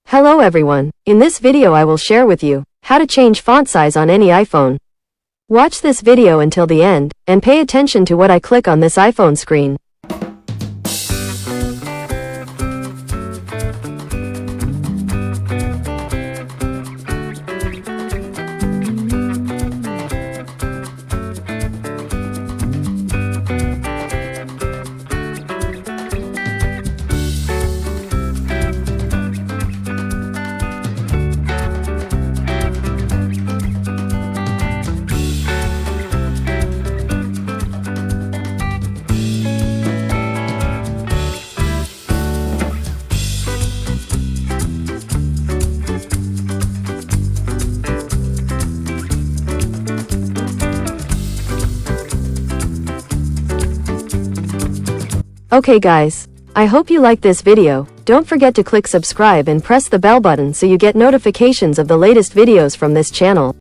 Hello everyone, in this video I will share with you how to change font size on any iPhone. Watch this video until the end, and pay attention to what I click on this iPhone screen. Okay guys, I hope you liked this video. Don't forget to click subscribe and press the bell button so you get notifications of the latest videos from this channel.